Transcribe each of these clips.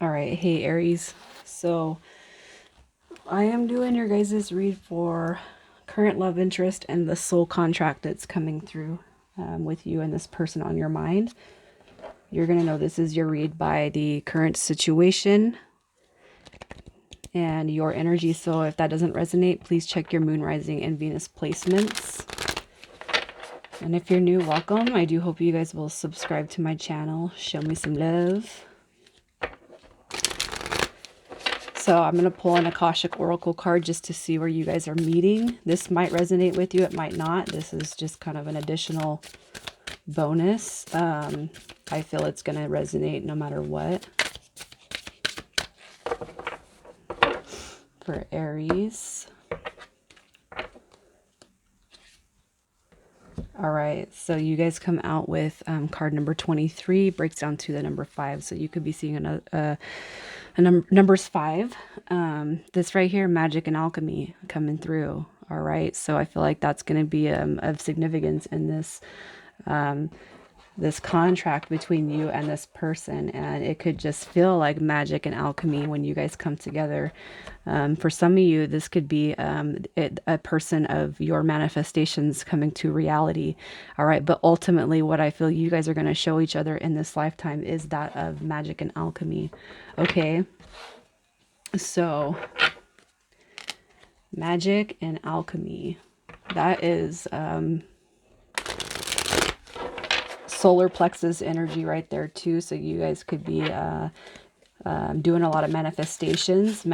All right, hey Aries. So I am doing your guys' read for current love interest and the soul contract that's coming through with you and this person on your mind. You're going to know this is your read by the current situation and your energy. So if that doesn't resonate, please check your moon, rising, and Venus placements. And if you're new, welcome. I do hope you guys will subscribe to my channel. Show me some love. So I'm going to pull an Akashic Oracle card just to see where you guys are meeting. This might resonate with you. It might not. This is just kind of an additional bonus. I feel it's going to resonate no matter what. For Aries. All right. So you guys come out with card number 23. Breaks down to the number 5. So you could be seeing numbers 5. This right here, magic and alchemy coming through. All right. So I feel like that's going to be of significance in this contract between you and this person, and it could just feel like magic and alchemy when you guys come together. For some of you, this could be a person of your manifestations coming to reality. All right, but ultimately what I feel you guys are going to show each other in this lifetime is that of magic and alchemy. Okay, so magic and alchemy, that is solar plexus energy right there too. So you guys could be doing a lot of manifestations,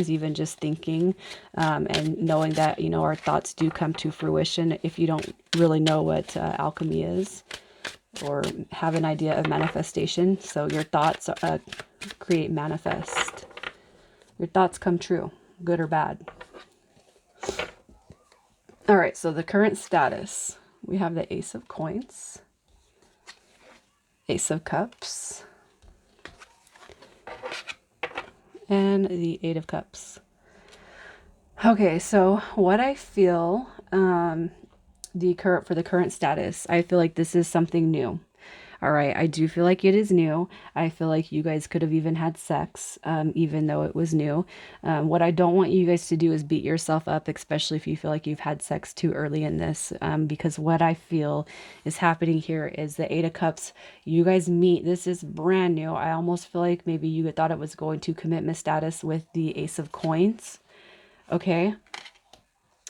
even just thinking and knowing that, you know, our thoughts do come to fruition. If you don't really know what alchemy is or have an idea of manifestation, so your thoughts create manifest. Your thoughts come true, good or bad. All right, so the current status, we have the Ace of Coins, Ace of Cups, and the Eight of Cups. Okay, so what I feel for the current status, I feel like this is something new. All right, I do feel like it is new. I feel like you guys could have even had sex, even though it was new. What I don't want you guys to do is beat yourself up, especially if you feel like you've had sex too early in this, because what I feel is happening here is the Eight of Cups. You guys meet. This is brand new. I almost feel like maybe you thought it was going to commitment status with the Ace of Coins. Okay.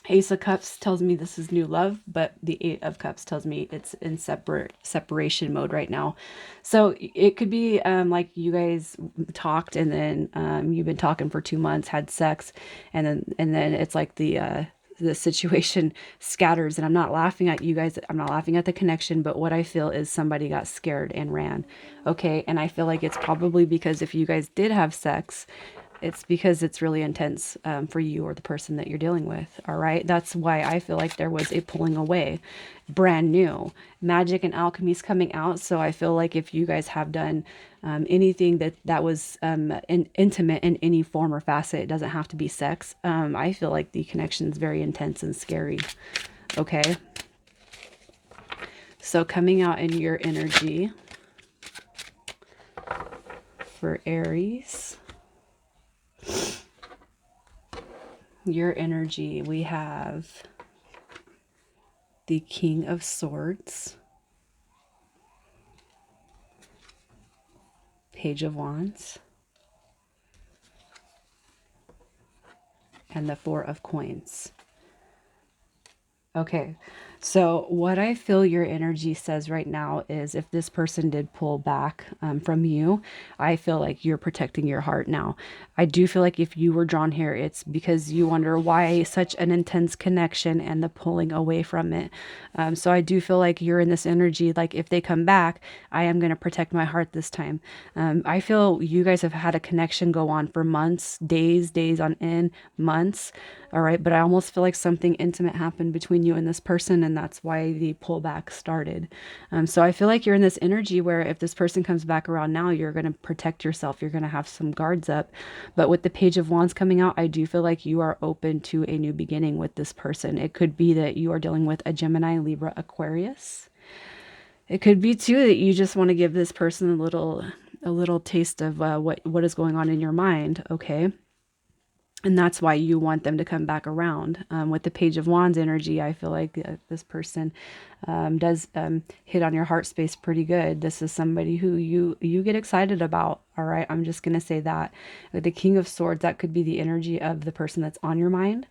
Ace of Cups tells me this is new love, but the Eight of Cups tells me it's in separation mode right now. So it could be like you guys talked, and then you've been talking for 2 months, had sex, and then it's like the situation scatters. And I'm not laughing at you guys. I'm not laughing at the connection, but what I feel is somebody got scared and ran. Okay, and I feel like it's probably because if you guys did have sex, it's because it's really intense for you or the person that you're dealing with. All right. That's why I feel like there was a pulling away. Brand new. Magic and alchemy is coming out. So I feel like if you guys have done anything that was intimate in any form or facet, it doesn't have to be sex. I feel like the connection is very intense and scary. Okay. So coming out in your energy for Aries. Your energy, we have the King of Swords, Page of Wands, and the Four of Coins. Okay, so what I feel your energy says right now is if this person did pull back from you, I feel like you're protecting your heart now. I do feel like if you were drawn here, it's because you wonder why such an intense connection and the pulling away from it. So I do feel like you're in this energy, like if they come back, I am going to protect my heart this time. I feel you guys have had a connection go on for months, days on end, months. All right, but I almost feel like something intimate happened between you and this person, and that's why the pullback started. So I feel like you're in this energy where if this person comes back around now, you're going to protect yourself. You're going to have some guards up. But with the Page of Wands coming out, I do feel like you are open to a new beginning with this person. It could be that you are dealing with a Gemini, Libra, Aquarius. It could be too that you just want to give this person a little a little taste of what is going on in your mind, okay? And that's why you want them to come back around. With the Page of Wands energy, I feel like this person does hit on your heart space pretty good. This is somebody who you get excited about. All right, I'm just gonna say that. With the King of Swords, that could be the energy of the person that's on your mind.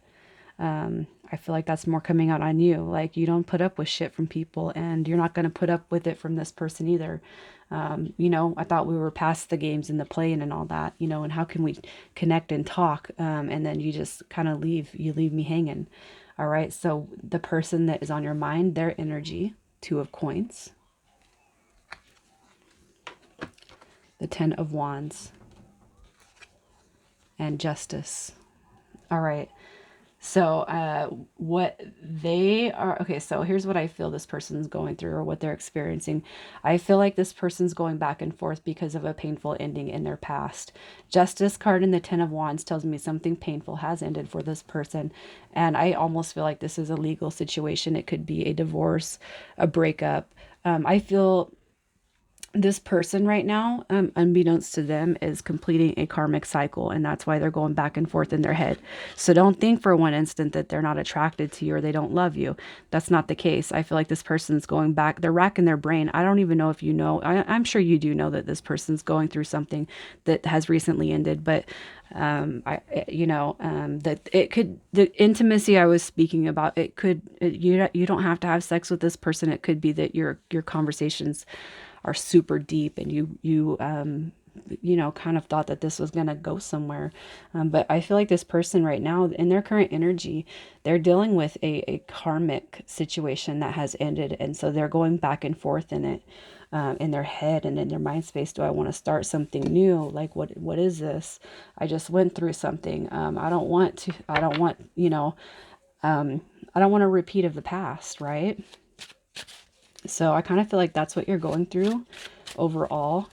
I feel like that's more coming out on you. Like, you don't put up with shit from people, and you're not going to put up with it from this person either. You know, I thought we were past the games and the playing and all that, you know, and how can we connect and talk? And then you just kind of you leave me hanging. All right. So the person that is on your mind, their energy, Two of Coins, the Ten of Wands, and Justice. All right. So what they are, okay, so here's what I feel this person's going through, or what they're experiencing. I feel like this person's going back and forth because of a painful ending in their past. Justice card in the Ten of Wands tells me something painful has ended for this person. And I almost feel like this is a legal situation. It could be a divorce, a breakup. I feel this person right now, unbeknownst to them, is completing a karmic cycle, and that's why they're going back and forth in their head. So don't think for one instant that they're not attracted to you or they don't love you. That's not the case. I feel like this person's going back. They're racking their brain. I don't even know if you know. I'm sure you do know that this person's going through something that has recently ended, but that it could, the intimacy I was speaking about, you don't have to have sex with this person. It could be that your conversations are super deep, and you kind of thought that this was going to go somewhere. But I feel like this person right now, in their current energy, they're dealing with a karmic situation that has ended. And so they're going back and forth in it, in their head and in their mind space. Do I want to start something new? Like, what is this? I just went through something. I don't want, I don't want a repeat of the past, right? So I kind of feel like that's what you're going through overall.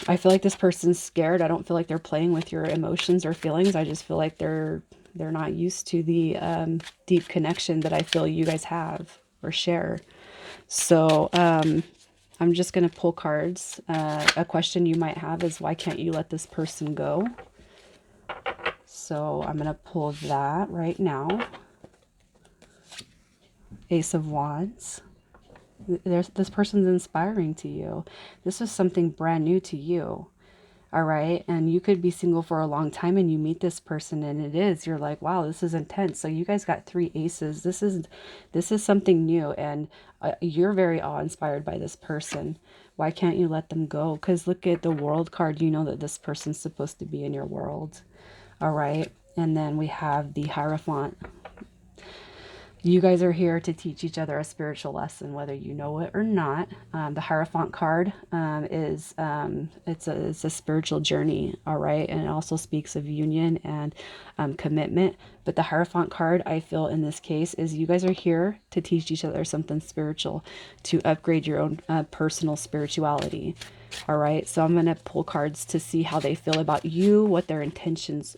I feel like this person's scared. I don't feel like they're playing with your emotions or feelings. I just feel like they're not used to the deep connection that I feel you guys have or share. So I'm just going to pull cards. A question you might have is, why can't you let this person go? So I'm going to pull that right now. Ace of Wands. This person's inspiring to you. This is something brand new to you. All right. And you could be single for a long time and you meet this person and you're like, wow, this is intense. So you guys got 3 aces. This is something new, and you're very awe-inspired by this person. Why can't you let them go? Because look at the World card. You know that this person's supposed to be in your world. All right. And then we have the Hierophant. You guys are here to teach each other a spiritual lesson, whether you know it or not. The Hierophant card is it's a spiritual journey, all right? And it also speaks of union and commitment. But the Hierophant card, I feel in this case, is you guys are here to teach each other something spiritual, to upgrade your own personal spirituality, all right? So I'm going to pull cards to see how they feel about you, what their intentions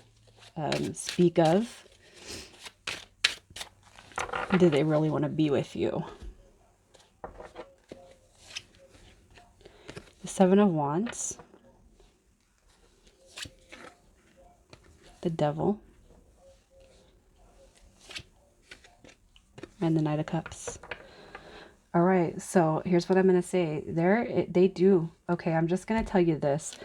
speak of. Do they really want to be with you? The Seven of Wands. The Devil. And the Knight of Cups. All right, so here's what I'm going to say. They do. Okay, I'm just going to tell you this.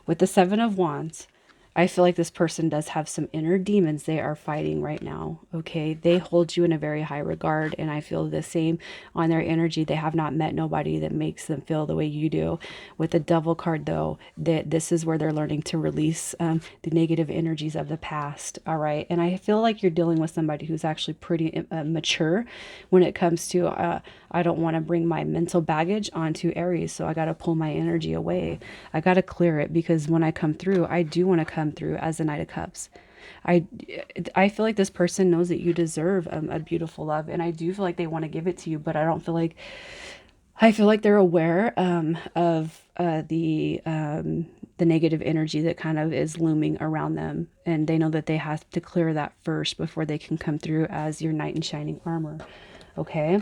With the Seven of Wands, I feel like this person does have some inner demons they are fighting right now, okay? They hold you in a very high regard, and I feel the same on their energy. They have not met nobody that makes them feel the way you do. With the Devil card, though, this is where they're learning to release the negative energies of the past, all right? And I feel like you're dealing with somebody who's actually pretty mature when it comes to, I don't want to bring my mental baggage onto Aries, so I got to pull my energy away. I got to clear it, because when I come through, I do want to come through as the Knight of Cups. I feel like this person knows that you deserve a beautiful love, and I do feel like they want to give it to you, but I feel like they're aware of the negative energy that kind of is looming around them, and they know that they have to clear that first before they can come through as your knight in shining armor. Okay.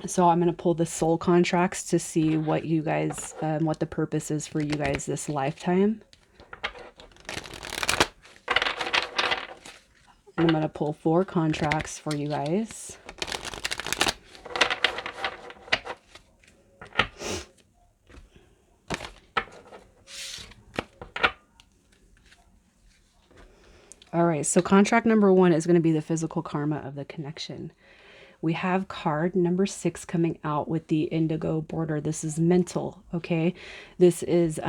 So I'm going to pull the soul contracts to see what you guys, what the purpose is for you guys this lifetime. And I'm going to pull 4 contracts for you guys. All right, so contract number 1 is going to be the physical karma of the connection. We have card number 6 coming out with the indigo border. This is mental, okay? This is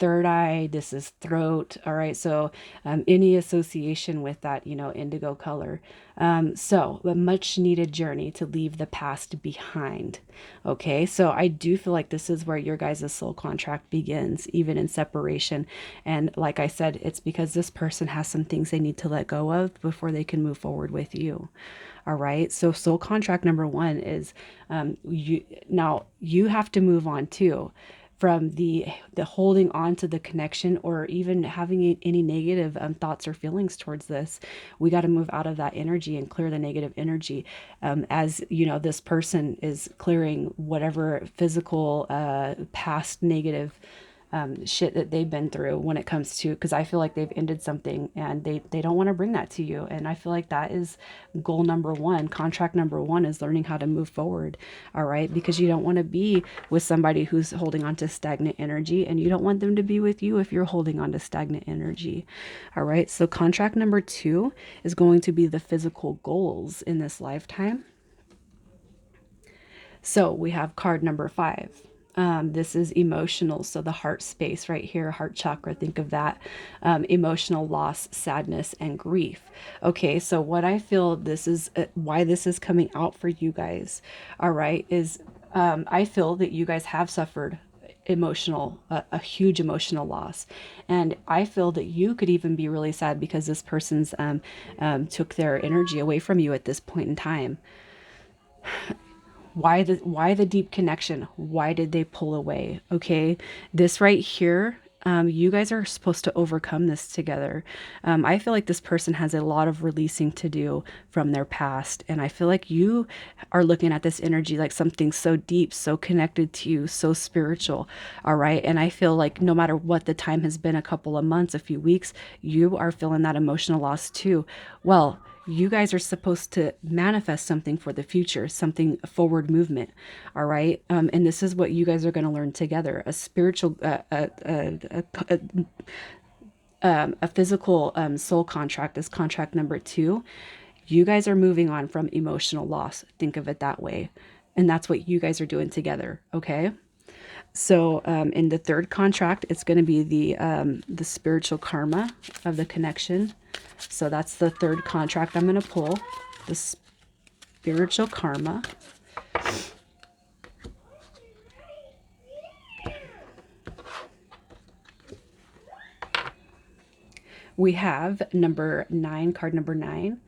third eye, this is throat, all right? So any association with that, indigo color. So a much needed journey to leave the past behind, okay? So I do feel like this is where your guys' soul contract begins, even in separation. And like I said, it's because this person has some things they need to let go of before they can move forward with you. All right. So soul contract number 1 is you have to move on too from the holding on to the connection, or even having any negative thoughts or feelings towards this. We got to move out of that energy and clear the negative energy, as this person is clearing whatever physical past negative shit that they've been through when it comes to, because I feel like they've ended something and they don't want to bring that to you. And I feel like that is goal number 1. Contract number 1 is learning how to move forward. All right. Because you don't want to be with somebody who's holding on to stagnant energy, and you don't want them to be with you if you're holding on to stagnant energy. All right. So contract number 2 is going to be the physical goals in this lifetime. So we have card number 5. This is emotional. So the heart space right here, heart chakra, think of that. Emotional loss, sadness, and grief. Okay, so what I feel this is, why this is coming out for you guys, all right, is I feel that you guys have suffered a huge emotional loss, and I feel that you could even be really sad because this person's took their energy away from you at this point in time. Why the deep connection? Why did they pull away? Okay, this right here, you guys are supposed to overcome this together. I feel like this person has a lot of releasing to do from their past, and I feel like you are looking at this energy like something so deep, so connected to you, so spiritual. All right, and I feel like no matter what the time has been, a couple of months, a few weeks, you are feeling that emotional loss too. Well, you guys are supposed to manifest something for the future, something forward movement. All right. And this is what you guys are going to learn together: a spiritual, a physical soul contract is contract number 2. You guys are moving on from emotional loss. Think of it that way. And that's what you guys are doing together. Okay. So in the third contract, it's going to be the spiritual karma of the connection. So that's the third contract I'm going to pull, the spiritual karma. We have number 9, card number 9.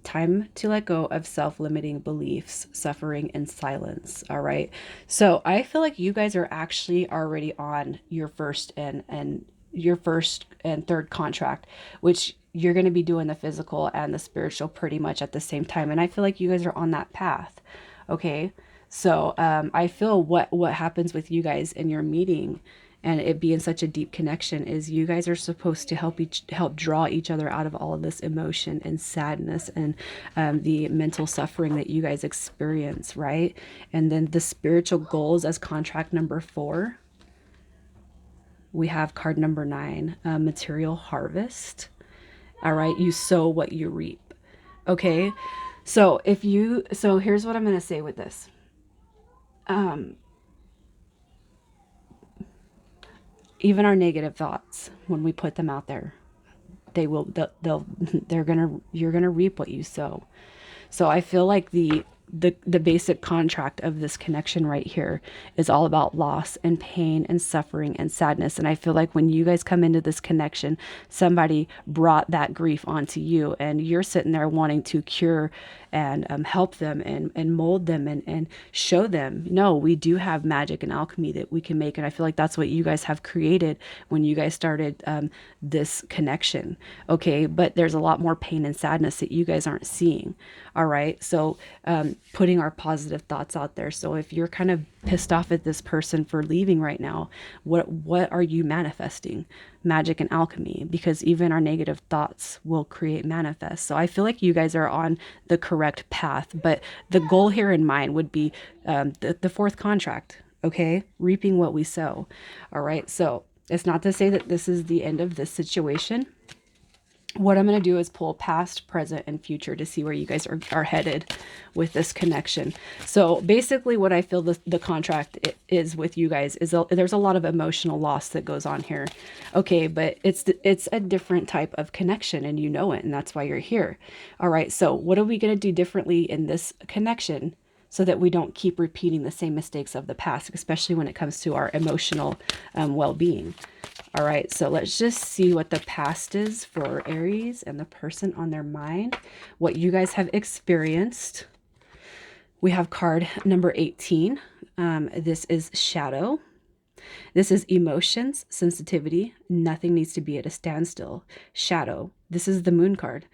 Time to let go of self-limiting beliefs, suffering, and silence. All right. So I feel like you guys are actually already on your first and your first and third contract, which you're going to be doing the physical and the spiritual pretty much at the same time. And I feel like you guys are on that path. Okay. So I feel what happens with you guys in your meeting and it being such a deep connection is you guys are supposed to help draw each other out of all of this emotion and sadness and the mental suffering that you guys experience, right? And then the spiritual goals as contract number 4. We have card number 9, material harvest. All right, you sow what you reap. Okay, so here's what I'm going to say with this. Even our negative thoughts, when we put them out there, you're gonna reap what you sow. So I feel like the basic contract of this connection right here is all about loss and pain and suffering and sadness. And I feel like when you guys come into this connection, somebody brought that grief onto you, and you're sitting there wanting to cure and help them and mold them and show them, no, we do have magic and alchemy that we can make. And I feel like that's what you guys have created when you guys started this connection. Okay, but there's a lot more pain and sadness that you guys aren't seeing. All right, so putting our positive thoughts out there. So if you're kind of pissed off at this person for leaving right now, what are you manifesting? Magic and alchemy, because even our negative thoughts will create manifest. So I feel like you guys are on the correct path, but the goal here in mind would be the fourth contract. Okay, reaping what we sow. All right, so it's not to say that this is the end of this situation. What I'm going to do is pull past, present, and future to see where you guys are headed with this connection. So basically what I feel the contract is with you guys is there's a lot of emotional loss that goes on here. Okay, but it's a different type of connection and you know it, and that's why you're here. All right, so what are we going to do differently in this connection so that we don't keep repeating the same mistakes of the past, especially when it comes to our emotional well-being? All right, so let's just see what the past is for Aries and the person on their mind, what you guys have experienced. We have card number 18. This is shadow. This is emotions, sensitivity. Nothing needs to be at a standstill. Shadow. This is the moon card.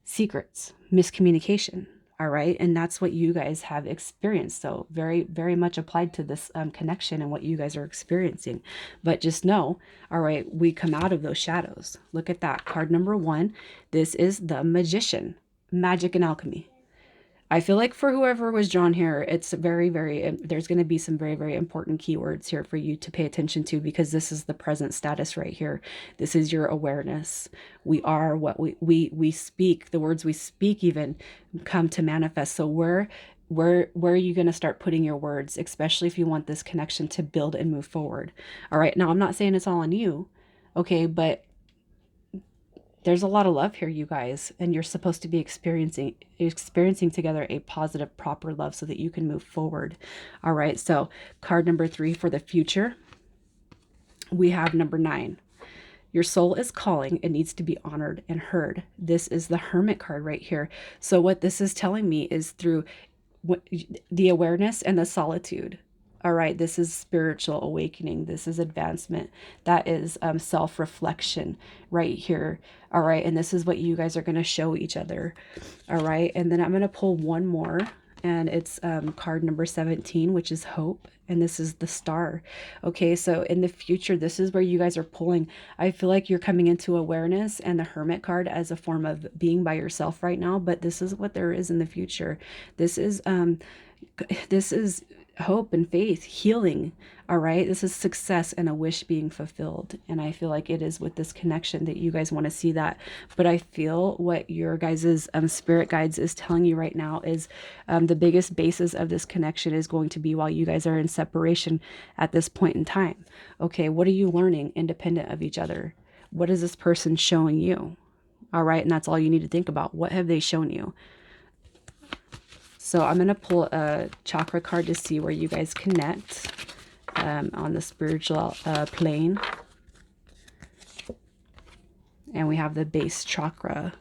Secrets, miscommunication. All right. And that's what you guys have experienced. So very, very much applied to this connection and what you guys are experiencing. But just know, all right, we come out of those shadows. Look at that. Card number 1. This is the Magician, magic and alchemy. I feel like for whoever was drawn here, it's very, there's going to be some very, very important keywords here for you to pay attention to, because this is the present status right here. This is your awareness. We are what we speak. The words we speak even come to manifest. So where are you going to start putting your words, especially if you want this connection to build and move forward? All right. Now, I'm not saying it's all on you. Okay. But there's a lot of love here, you guys, and you're supposed to be experiencing together a positive, proper love so that you can move forward. All right, so card number 3 for the future. We have number 9. Your soul is calling. It needs to be honored and heard. This is the Hermit card right here. So what this is telling me is through the awareness and the solitude. All right, this is spiritual awakening. This is advancement. That is self-reflection right here. All right, and this is what you guys are going to show each other. All right, and then I'm going to pull one more, and it's card number 17, which is hope. And this is the Star. Okay, so in the future, this is where you guys are pulling. I feel like you're coming into awareness and the Hermit card as a form of being by yourself right now, but this is what there is in the future. This is hope and faith, healing. All right, this is success and a wish being fulfilled, and I feel like it is with this connection that you guys want to see that. But I feel what your guys's spirit guides is telling you right now is the biggest basis of this connection is going to be while you guys are in separation at this point in time. Okay, what are you learning independent of each other? What is this person showing you? All right, and that's all you need to think about. What have they shown you? So I'm going to pull a chakra card to see where you guys connect on the spiritual plane. And we have the base chakra.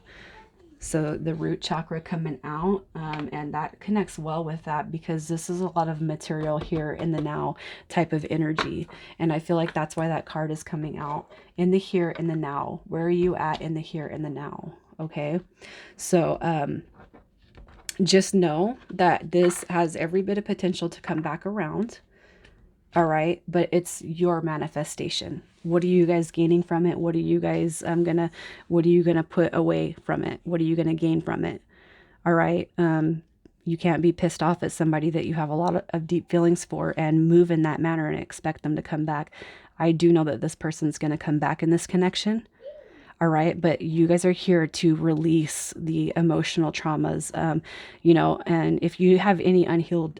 So the root chakra coming out, and that connects well with that, because this is a lot of material here in the now type of energy. And I feel like that's why that card is coming out in the here and the now. Where are you at in the here and the now? Okay. So, just know that this has every bit of potential to come back around. All right. But it's your manifestation. What are you guys gaining from it? What are you guys what are you gonna put away from it? What are you gonna gain from it? All right. You can't be pissed off at somebody that you have a lot of deep feelings for and move in that manner and expect them to come back. I do know that this person's gonna come back in this connection. All right. But you guys are here to release the emotional traumas, you know, and if you have any unhealed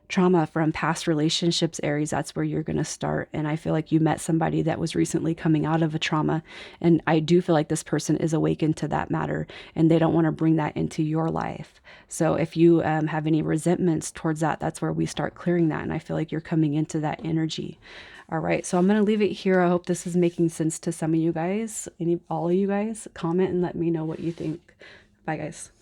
trauma from past relationships, Aries, that's where you're going to start. And I feel like you met somebody that was recently coming out of a trauma. And I do feel like this person is awakened to that matter and they don't want to bring that into your life. So if you have any resentments towards that, that's where we start clearing that. And I feel like you're coming into that energy. All right, so I'm going to leave it here. I hope this is making sense to some of you guys. All of you guys, comment and let me know what you think. Bye, guys.